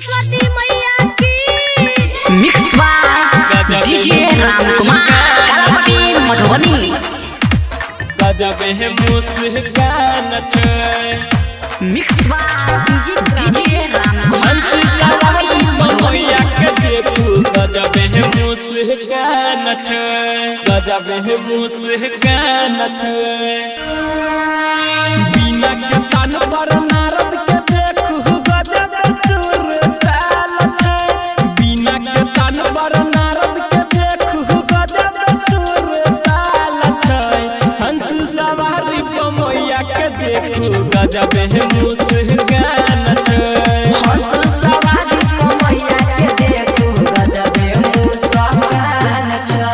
सरस्वती मैया की। Mix by DJ Ramkumar Kalapati Madhubani. गजब है मुस्कान छै। मिक्स बाय डीजे रामकुमार हंसी सवारी मैया के देखू गजब है मुस्कान छै। गजब है मुस्कान छै। बिना के तन पर नारद के देखू गजब सुरताल छै। बिना के तन पर नारद के देखू गजब सुरताल छै। हंस सवारी मैया के देखू गजब है मुस्कान छै। हंस सवारी मैया के देखू गजब मुस्कान छै।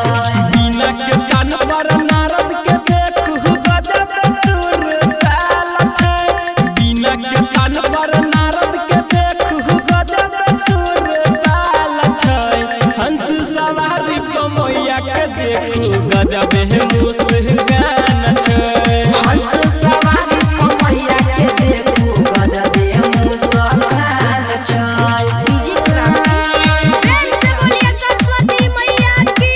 बिना के तन पर नारद के देखू गजब सुरताल छै। बिना के तन पर नारद के देखू गजब सुरताल छै। हंस सवारी मैया के देखू गजब है मुस्कान छै। हंस सवारी मैया के देखू गजब मुस्कान छै। डीजे प्रेम से बोलिए सरस्वती मैया की।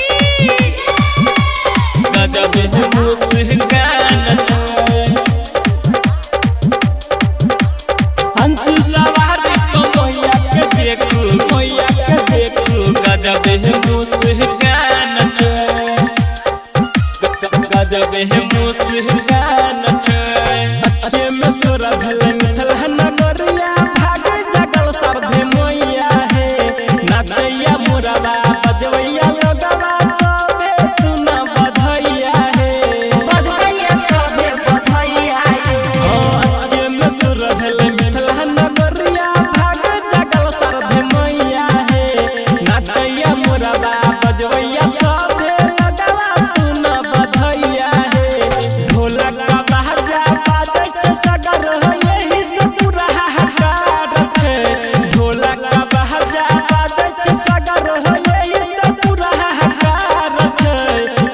गजब है मुस्कान छै। हंस सवारी मैया के देखू गजब है मुस्कान छै। गजब है मुस्कान छै। अच्छे में सोर भेल मिथल नगरिया भाग जगल सर्धे मैया हे। नाचैया मुरबा बजवैया लोगवा सबे सुना बधैया हे। बजबैया सबे बधैया अच्छे में सोर भेल मिथल नगरिया भाग जगल सर्धे मैया हे। नाचैया मुरबा बजवैया सबे लोगवा सुना बधैया हे। ढोलक का बाजा बाजै छै सगर यही से पूरा हाहाकार छै। ढोलक का बाजा बाजै छै सगर यही से पूरा हाहाकार छै।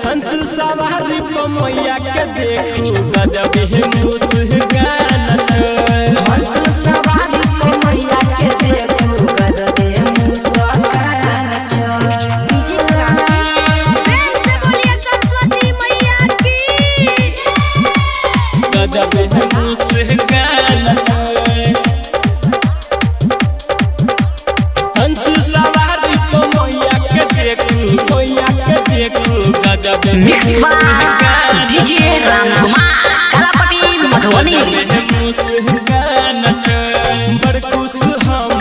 हंस सवारी मैया के देखू गजब है मुस्कान छै। हंस सवारी मैया के देखू गजब मुस्कान छै। डीजे प्रेम से बोलिए सरस्वती मैया की। गजब है मुस्कान छै। हंस सवारी मैया के देखू गजब mix by DJ Ramkumar Kalapati Madhubani. मुस्कान छै। बड़ खुश हम